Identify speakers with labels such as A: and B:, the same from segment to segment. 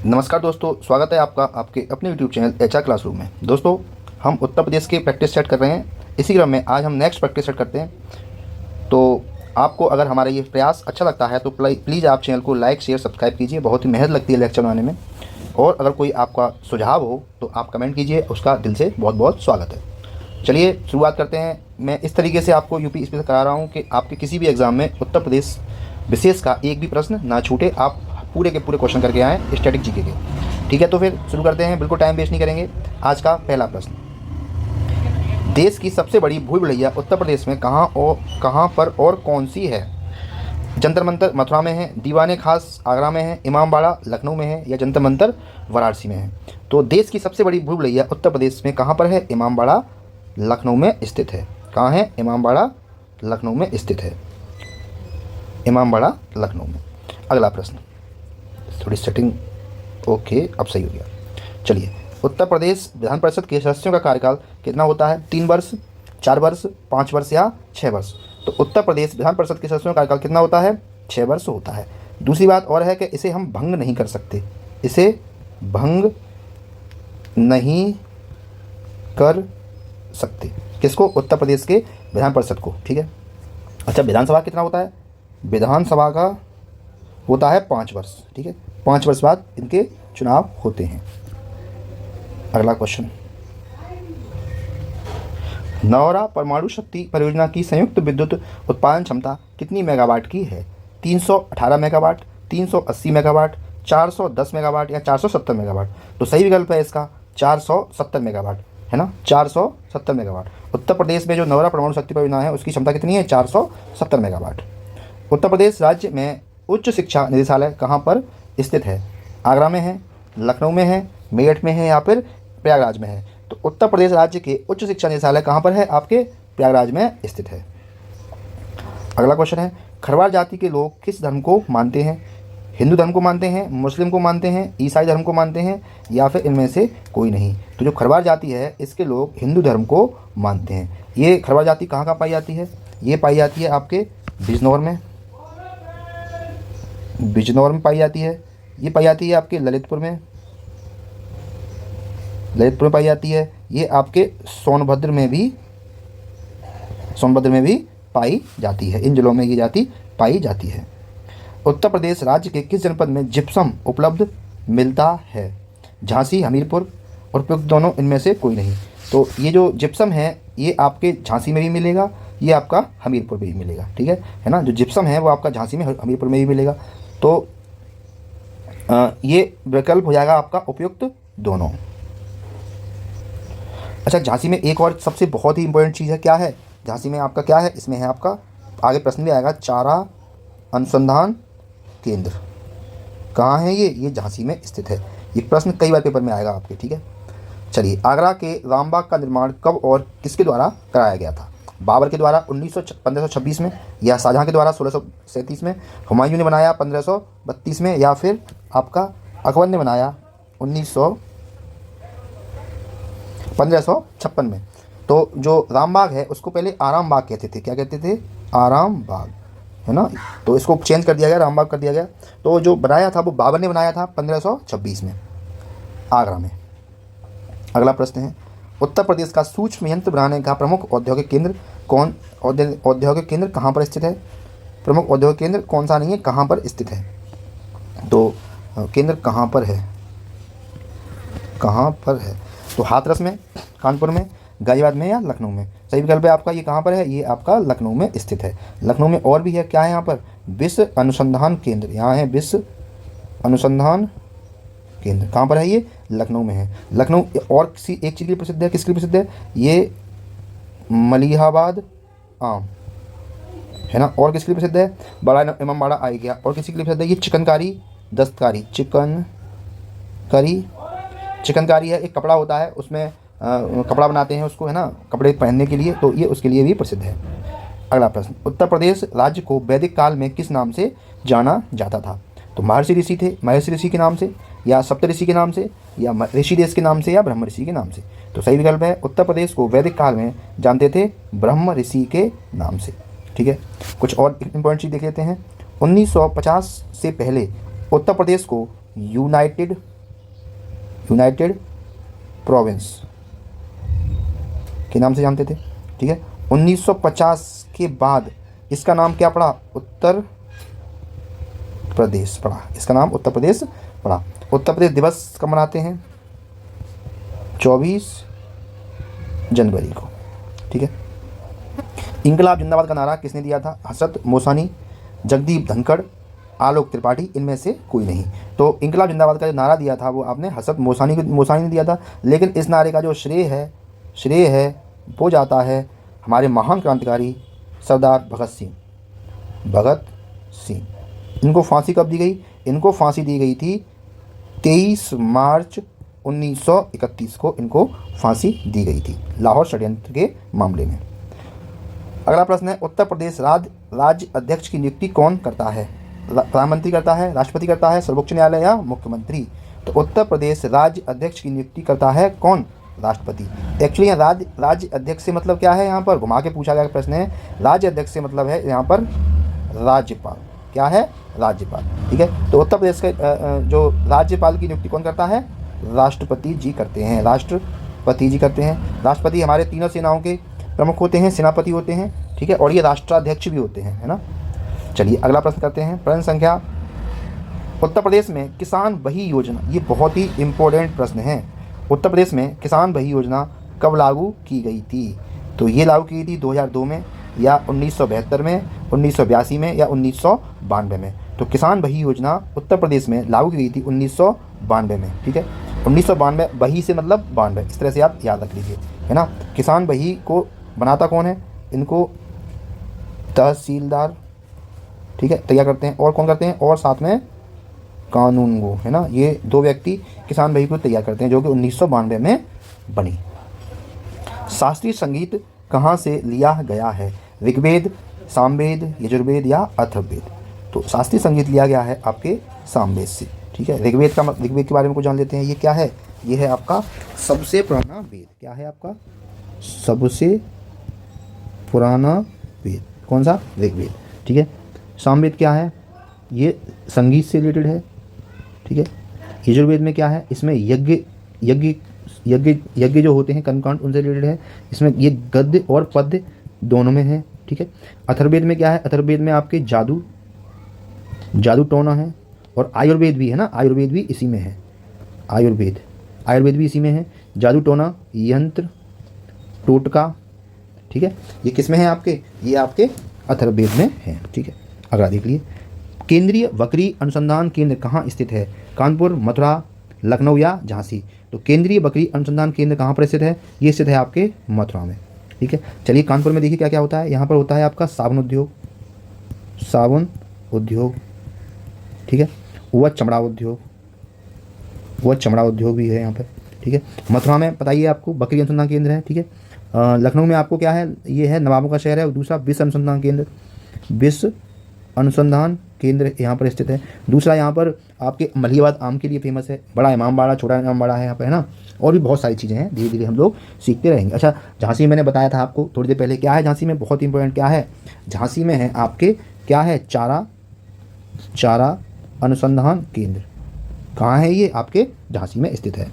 A: नमस्कार दोस्तों, स्वागत है आपका आपके अपने यूट्यूब चैनल एचआर क्लासरूम में। दोस्तों, हम उत्तर प्रदेश के प्रैक्टिस सेट कर रहे हैं। इसी क्रम में आज हम नेक्स्ट प्रैक्टिस सेट करते हैं। तो आपको अगर हमारा ये प्रयास अच्छा लगता है तो प्लीज़ आप चैनल को लाइक शेयर सब्सक्राइब कीजिए। बहुत ही मेहनत लगती है लेक्चर बनाने में। और अगर कोई आपका सुझाव हो तो आप कमेंट कीजिए, उसका दिल से बहुत बहुत स्वागत है। चलिए शुरुआत करते हैं। मैं इस तरीके से आपको यूपी स्पेशल करा रहा हूँ कि आपके किसी भी एग्ज़ाम में उत्तर प्रदेश विशेष का एक भी प्रश्न ना छूटे, आप पूरे के पूरे क्वेश्चन करके आएँ स्टैटिक जीके के। ठीक है, तो फिर शुरू करते हैं, बिल्कुल टाइम वेस्ट नहीं करेंगे। आज का पहला प्रश्न, देश की सबसे बड़ी भूल भुलैया उत्तर प्रदेश में कहाँ पर और कौन सी है? जंतर मंतर मथुरा में है, दीवाने खास आगरा में है, इमामबाड़ा लखनऊ में है, या जंतर मंतर वाराणसी में है? तो देश की सबसे बड़ी भूल भुलैया उत्तर प्रदेश में कहाँ पर है? इमामबाड़ा लखनऊ में स्थित है। कहाँ है? इमामबाड़ा लखनऊ में स्थित है। इमामबाड़ा लखनऊ में। अगला प्रश्न, थोड़ी सेटिंग ओके, अब सही हो गया। चलिए, उत्तर प्रदेश विधान परिषद के सदस्यों का कार्यकाल कितना होता है? 3 वर्ष, 4 वर्ष, 5 वर्ष या 6 वर्ष? तो उत्तर प्रदेश विधान परिषद के सदस्यों का कार्यकाल कितना होता है? 6 वर्ष होता है। दूसरी बात और है कि इसे हम भंग नहीं कर सकते। इसे भंग नहीं कर सकते। किसको? उत्तर प्रदेश के विधान परिषद को। ठीक है। अच्छा, विधानसभा कितना होता है? विधानसभा का होता है 5 वर्ष। ठीक है, 5 वर्ष बाद इनके चुनाव होते हैं। अगला क्वेश्चन, नौरा परमाणु शक्ति परियोजना की संयुक्त विद्युत उत्पादन क्षमता कितनी मेगावाट की है? 318 मेगावाट, 380 मेगावाट, 410 मेगावाट या 470 मेगावाट? तो सही विकल्प है इसका 470 मेगावाट, है ना। 470 मेगावाट। उत्तर प्रदेश में जो नौरा परमाणु शक्ति परियोजना है उसकी क्षमता कितनी है? 470 मेगावाट। उत्तर प्रदेश राज्य में उच्च शिक्षा निदेशालय कहाँ पर स्थित है? आगरा में है, लखनऊ में है, मेरठ में है या फिर प्रयागराज में है? तो उत्तर प्रदेश राज्य के उच्च शिक्षा निदेशालय कहाँ पर है? आपके प्रयागराज में स्थित है। अगला क्वेश्चन है, खरवार जाति के लोग किस धर्म को मानते हैं? हिंदू धर्म को मानते हैं, मुस्लिम को मानते हैं, ईसाई धर्म को मानते हैं या फिर इनमें से कोई नहीं? तो जो खरवार जाति है इसके लोग हिंदू धर्म को मानते हैं। ये खरवार जाति कहाँ कहाँ पाई जाती है? ये पाई जाती है आपके बिजनौर में पाई जाती है। ये पाई जाती है आपके ललितपुर में पाई जाती है। ये आपके सोनभद्र में भी पाई जाती है। इन जिलों में ये जाति पाई जाती है। उत्तर प्रदेश राज्य के किस जनपद में जिप्सम उपलब्ध मिलता है? झांसी, हमीरपुर और उपयुक्त दोनों, इनमें से कोई नहीं। तो ये जो जिप्सम है ये आपके झांसी में भी मिलेगा, ये आपका हमीरपुर में भी मिलेगा। ठीक है ना। जो जिप्सम है वो आपका झांसी में, हमीरपुर में भी मिलेगा। तो ये विकल्प हो जाएगा आपका उपयुक्त दोनों। अच्छा, झांसी में एक और सबसे बहुत ही इंपॉर्टेंट चीज़ है, क्या है झांसी में आपका? क्या है इसमें? है आपका, आगे प्रश्न भी आएगा, चारा अनुसंधान केंद्र। कहाँ है ये झांसी में स्थित है। ये प्रश्न कई बार पेपर में आएगा आपके। ठीक है। चलिए, आगरा के रामबाग का निर्माण कब और किसके द्वारा कराया गया था? बाबर के द्वारा 1526 में, या शाहजहाँ के द्वारा 1637 में, हुमायूं ने बनाया 1532 में, या फिर आपका अकबर ने बनाया 1556 में? तो जो रामबाग है उसको पहले आराम बाग कहते थे। क्या कहते थे? आराम बाग, है ना। तो इसको चेंज कर दिया गया, रामबाग कर दिया गया। तो जो बनाया था वो बाबर ने बनाया था 1526 में आगरा में। अगला प्रश्न है, उत्तर प्रदेश का सूक्ष्म यंत्र बनाने का प्रमुख औद्योगिक केंद्र औद्योगिक केंद्र कहाँ पर स्थित है? प्रमुख औद्योगिक केंद्र कौन सा नहीं है, कहाँ पर स्थित है? तो केंद्र कहाँ पर है? तो हाथरस में, कानपुर में, गाजियाबाद में या लखनऊ में? सही विकल्प है आपका, ये कहाँ पर है? ये आपका लखनऊ में स्थित है। लखनऊ में और भी है, क्या है यहाँ पर? विश्व अनुसंधान केंद्र। यहाँ है विश्व अनुसंधान केंद्र। कहाँ पर है ये? लखनऊ में है। लखनऊ और किसी एक चीज़ के लिए प्रसिद्ध है। किसके लिए प्रसिद्ध है? ये मलिहाबाद आम, है ना। और किसके लिए प्रसिद्ध है? बड़ा इमामबाड़ा आ गया। और किसी के लिए प्रसिद्ध है? ये चिकनकारी दस्तकारी। चिकनकारी है, एक कपड़ा होता है, उसमें कपड़ा बनाते हैं उसको, है ना, कपड़े पहनने के लिए। तो ये उसके लिए भी प्रसिद्ध है। अगला प्रश्न, उत्तर प्रदेश राज्य को वैदिक काल में किस नाम से जाना जाता था? तो महर्षि ऋषि थे, महर्षि ऋषि के नाम से, या सप्त ऋषि के नाम से, या ऋषि देश के नाम से, या ब्रह्म ऋषि के नाम से? तो सही विकल्प है, उत्तर प्रदेश को वैदिक काल में जानते थे ब्रह्म ऋषि के नाम से। ठीक है। कुछ और इंपॉर्टेंट चीज़ देख लेते हैं। 1950 से पहले उत्तर प्रदेश को यूनाइटेड प्रोविंस के नाम से जानते थे। ठीक है, 1950 के बाद इसका नाम क्या पड़ा? उत्तर प्रदेश पड़ा। इसका नाम उत्तर प्रदेश पड़ा। उत्तर प्रदेश दिवस कब मनाते हैं? 24 जनवरी को। ठीक है, इंकलाब जिंदाबाद का नारा किसने दिया था? हसरत मोसानी, जगदीप धनखड़, आलोक त्रिपाठी, इनमें से कोई नहीं। तो इंकलाब जिंदाबाद का जो नारा दिया था वो आपने हसरत मोसानी ने दिया था। लेकिन इस नारे का जो श्रेय है वो जाता है हमारे महान क्रांतिकारी सरदार भगत सिंह। इनको फांसी कब दी गई? इनको फांसी दी गई थी 23 मार्च 1931 को इनको फांसी दी गई थी लाहौर षड्यंत्र के मामले में। अगला प्रश्न है, उत्तर प्रदेश राज्य अध्यक्ष की नियुक्ति कौन करता है? प्रधानमंत्री करता है, राष्ट्रपति करता है, सर्वोच्च न्यायालय या मुख्यमंत्री? तो उत्तर प्रदेश राज्य अध्यक्ष की नियुक्ति करता है कौन? राष्ट्रपति। एक्चुअली यहाँ राज्य अध्यक्ष से मतलब क्या है? यहाँ पर घुमा के पूछा गया प्रश्न है। राज्य अध्यक्ष से मतलब है यहाँ पर राज्यपाल। क्या है? राज्यपाल। ठीक है, तो उत्तर प्रदेश के जो राज्यपाल की नियुक्ति कौन करता है? राष्ट्रपति जी करते हैं। राष्ट्रपति हमारे तीनों सेनाओं के प्रमुख होते हैं, सेनापति होते हैं। ठीक है, और ये राष्ट्राध्यक्ष भी होते हैं, है ना। चलिए अगला प्रश्न करते हैं। प्रश्न संख्या, उत्तर प्रदेश में किसान बही योजना, ये बहुत ही इम्पोर्टेंट प्रश्न है। उत्तर प्रदेश में किसान बही योजना कब लागू की गई थी? तो ये लागू की गई थी 2002 में या 1972 में, 1982 में या 1992 में। तो किसान बही योजना उत्तर प्रदेश में लागू की गई थी 1992 में। ठीक है, 1992, बही से मतलब 92, इस तरह से आप याद रख लीजिए, है ना। किसान बही को बनाता कौन है? इनको तहसीलदार, ठीक है, तैयार करते हैं। और कौन करते हैं? और साथ में कानूनगो, है ना। ये दो व्यक्ति किसान बही को तैयार करते हैं जो कि 1992 में बनी। शास्त्रीय संगीत कहाँ से लिया गया है? ऋग्वेद, सामवेद, यजुर्वेद या अथर्ववेद? तो शास्त्रीय संगीत लिया गया है आपके सामवेद से। ठीक है, ऋग्वेद के बारे में कुछ जान लेते हैं। ये क्या है? ये है आपका सबसे पुराना वेद। क्या है आपका? सबसे पुराना वेद। कौन सा? ऋग्वेद। ठीक है, सामवेद क्या है? ये संगीत से रिलेटेड है। ठीक है, यजुर्वेद में क्या है? इसमें यज्ञ जो होते हैं कर्मकांड, उनसे रिलेटेड है। इसमें ये गद्य और पद्य दोनों में है। ठीक है, अथर्ववेद में क्या है? अथर्ववेद में आपके जादू टोना है। और आयुर्वेद भी है ना, आयुर्वेद भी इसी में है। आयुर्वेद भी इसी में है। जादू टोना, यंत्र, टोटका। ठीक है, ये किस में है आपके? ये आपके अथर्ववेद में है। ठीक है, अगला देख लिए। केंद्रीय बकरी अनुसंधान केंद्र कहाँ स्थित है? कानपुर, मथुरा, लखनऊ या झांसी? तो केंद्रीय बकरी अनुसंधान केंद्र कहाँ पर स्थित है? ये स्थित है आपके मथुरा में। ठीक है, चलिए कानपुर में देखिए क्या क्या होता है। यहाँ पर होता है आपका साबुन उद्योग। ठीक है, वह चमड़ा उद्योग भी है यहाँ पर। ठीक है, मथुरा में बताइए आपको बकरी अनुसंधान केंद्र है। ठीक है, लखनऊ में आपको क्या है? ये है नवाबों का शहर है। और दूसरा विश्व अनुसंधान केंद्र यहाँ पर स्थित है। दूसरा यहाँ पर आपके मलिहाबाद आम के लिए फेमस है। बड़ा इमामबाड़ा, छोटा इमामबाड़ा है यहाँ पर, है ना। और भी बहुत सारी चीज़ें हैं, धीरे धीरे हम लोग सीखते रहेंगे। अच्छा, झांसी मैंने बताया था आपको थोड़ी देर पहले। क्या है झांसी में? बहुत इंपॉर्टेंट क्या है झांसी में? है आपके क्या है? चारा अनुसंधान केंद्र। कहाँ है ये? आपके झांसी में स्थित है।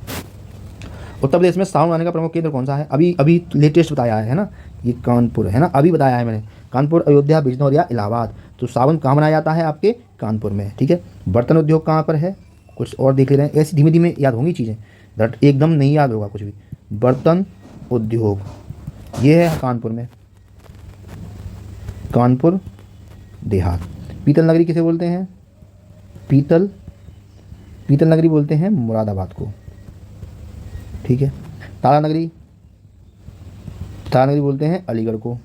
A: उत्तर प्रदेश में सावन आने का प्रमुख केंद्र कौन सा है? अभी लेटेस्ट बताया है ना, ये कानपुर है ना, अभी बताया है मैंने। कानपुर, अयोध्या, बिजनौर या इलाहाबाद? तो सावन कहाँ मनाया जाता है? आपके कानपुर में। ठीक है, बर्तन उद्योग कहाँ पर है? कुछ और देख ले रहे हैं, ऐसी धीमे धीमे याद होंगी चीज़ें, बट एकदम नहीं याद होगा कुछ भी। बर्तन उद्योग ये है कानपुर में, कानपुर देहात। पीतल नगरी किसे बोलते हैं? पीतल नगरी बोलते हैं मुरादाबाद को। ठीक है, ताला नगरी बोलते हैं अलीगढ़ को।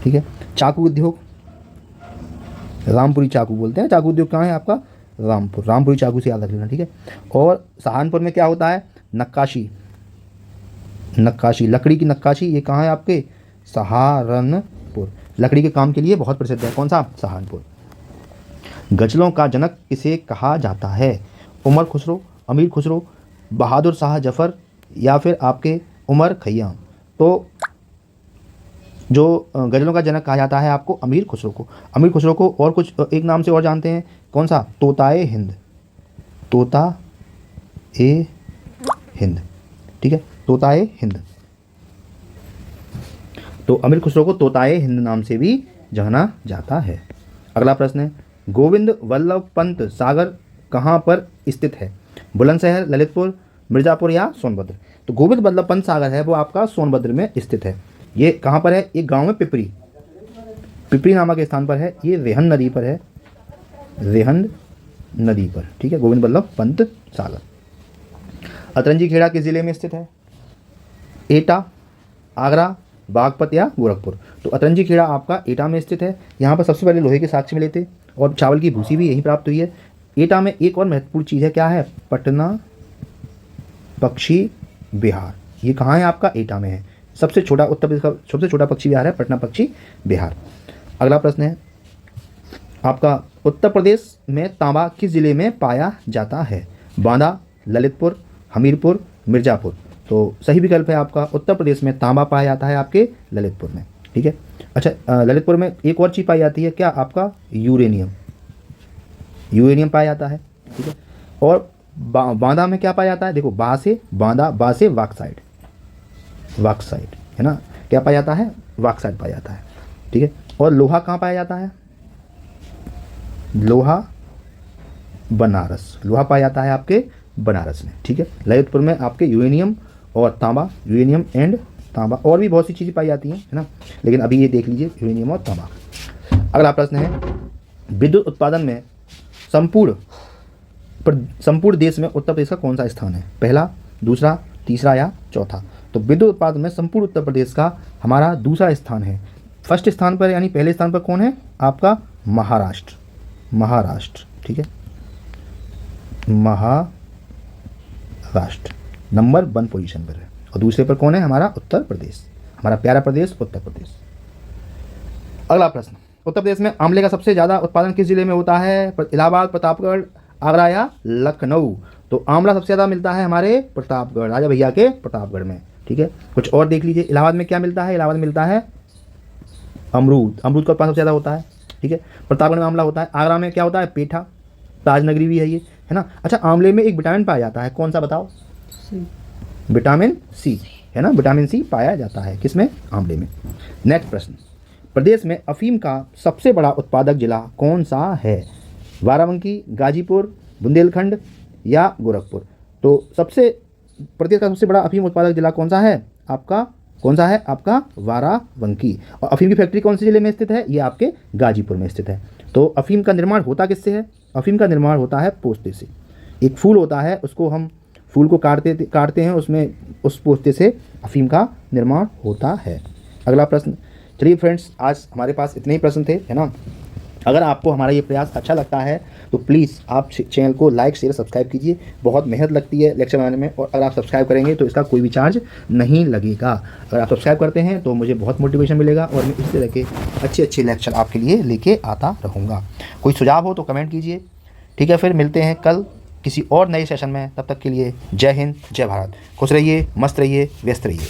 A: ठीक है, चाकू उद्योग रामपुरी चाकू बोलते हैं। चाकू उद्योग कहाँ है आपका? रामपुरी चाकू से याद रख लेना। ठीक है, और सहारनपुर में क्या होता है? नक्काशी, लकड़ी की नक्काशी। ये कहाँ है आपके? सहारनपुर। लकड़ी के काम के लिए बहुत प्रसिद्ध है। कौन सा? सहारनपुर। गजलों का जनक किसे कहा जाता है? उमर खुसरो, अमीर खुसरो, बहादुर शाह जफर या फिर आपके उमर खैयाम? तो जो गज़लों का जनक कहा जाता है आपको अमीर खुसरो को। और कुछ एक नाम से और जानते हैं। कौन सा? तोताए हिंद। तोता ए हिंद, ठीक है, तोताए हिंद। तो अमीर खुसरो को तोताए हिंद नाम से भी जाना जाता है। अगला प्रश्न है, गोविंद वल्लभ पंत सागर कहाँ पर स्थित है? बुलंदशहर, ललितपुर, मिर्ज़ापुर या सोनभद्र? तो गोविंद वल्लभ पंत सागर है वो आपका सोनभद्र में स्थित है। ये कहाँ पर है? एक गांव में पिपरी, पिपरी नामक स्थान पर है। ये रेहन नदी पर है, रेहन नदी पर, ठीक है, गोविंद वल्लभ पंत सागर। अतरंजी खेड़ा किस जिले में स्थित है? एटा, आगरा, बागपत या गोरखपुर? तो अतरंजी खेड़ा आपका एटा में स्थित है। यहाँ पर सबसे पहले लोहे के साक्ष्य मिले थे और चावल की भूसी भी यहीं प्राप्त हुई है। एटा में एक और महत्वपूर्ण चीज़ है, क्या है? पटना पक्षी विहार। ये कहाँ है आपका? एटा में है। सबसे छोटा, उत्तर प्रदेश का सबसे छोटा पक्षी विहार है पटना पक्षी विहार। अगला प्रश्न है आपका, उत्तर प्रदेश में तांबा किस जिले में पाया जाता है? बांदा, ललितपुर, हमीरपुर, मिर्ज़ापुर? तो सही विकल्प है आपका, उत्तर प्रदेश में तांबा पाया जाता है आपके ललितपुर में, ठीक है। अच्छा, ललितपुर में एक और चीज़ पाई जाती है, क्या? आपका यूरेनियम, यूरेनियम पाया जाता है, ठीक है। और बांदा में क्या पाया जाता है? देखो, बा से बांदा, बा से वाक्साइड, वाक्साइड है ना, क्या पाया जाता है? वाक्साइड पाया जाता है, ठीक है। और लोहा कहाँ पाया जाता है? लोहा बनारस, लोहा पाया जाता है आपके बनारस में, ठीक है। ललितपुर में आपके यूरेनियम और तांबा, यूरेनियम एंड तांबा, और भी बहुत सी चीज़ें पाई जाती हैं, है ना, लेकिन अभी ये देख लीजिए, यूरेनियम और तांबा। अगला प्रश्न है, विद्युत उत्पादन में संपूर्ण देश में उत्तर प्रदेश का कौन सा स्थान है? पहला, दूसरा, तीसरा या चौथा? तो विद्युत उत्पादन में संपूर्ण उत्तर प्रदेश का हमारा दूसरा स्थान है। फर्स्ट स्थान पर यानी पहले स्थान पर कौन है? आपका महाराष्ट्र, महाराष्ट्र, ठीक है, महाराष्ट्र नंबर 1 पोजीशन पर है। और दूसरे पर कौन है? हमारा उत्तर प्रदेश, हमारा प्यारा प्रदेश उत्तर प्रदेश। अगला प्रश्न, उत्तर प्रदेश में आंवले का सबसे ज़्यादा उत्पादन किस जिले में होता है? इलाहाबाद, प्रतापगढ़, आगरा या लखनऊ? तो आंवला सबसे ज़्यादा मिलता है हमारे प्रतापगढ़, राजा भैया के प्रतापगढ़ में, ठीक है। कुछ और देख लीजिए, इलाहाबाद में क्या मिलता है? इलाहाबाद में मिलता है अमरूद, अमरूद का उत्पादन सबसे ज़्यादा होता है, ठीक है। प्रतापगढ़ में आंवला होता है। आगरा में क्या होता है? पेठा, ताजनगरी भी है ये, है ना। अच्छा, आंवले में एक विटामिन पाया जाता है, कौन सा बताओ? विटामिन सी, है ना, विटामिन सी पाया जाता है किसमें? आंवले में। नेक्स्ट प्रश्न, प्रदेश में अफीम का सबसे बड़ा उत्पादक जिला कौन सा है? बाराबंकी, गाजीपुर, बुंदेलखंड या गोरखपुर? तो प्रदेश का सबसे बड़ा अफीम उत्पादक जिला कौन सा है आपका? कौन सा है आपका? बाराबंकी। और अफीम की फैक्ट्री कौन से जिले में स्थित है? ये आपके गाजीपुर में स्थित है। तो अफीम का निर्माण होता किससे है? अफीम का निर्माण होता है पोस्ते से। एक फूल होता है, उसको हम फूल को काटते हैं, उसमें उस पोस्ते से अफीम का निर्माण होता है। अगला प्रश्न, चलिए फ्रेंड्स, आज हमारे पास इतने ही प्रश्न थे, है ना। अगर आपको हमारा ये प्रयास अच्छा लगता है तो प्लीज़ आप चैनल को लाइक, शेयर, सब्सक्राइब कीजिए। बहुत मेहनत लगती है लेक्चर बनाने में, और अगर आप सब्सक्राइब करेंगे तो इसका कोई भी चार्ज नहीं लगेगा। अगर आप सब्सक्राइब करते हैं तो मुझे बहुत मोटिवेशन मिलेगा और मैं इस तरह के अच्छे अच्छे लेक्चर आपके लिए लेके आता रहूँगा। कोई सुझाव हो तो कमेंट कीजिए, ठीक है। फिर मिलते हैं कल किसी और नए सेशन में, तब तक के लिए जय हिंद, जय भारत। खुश रहिए, मस्त रहिए, व्यस्त रहिए।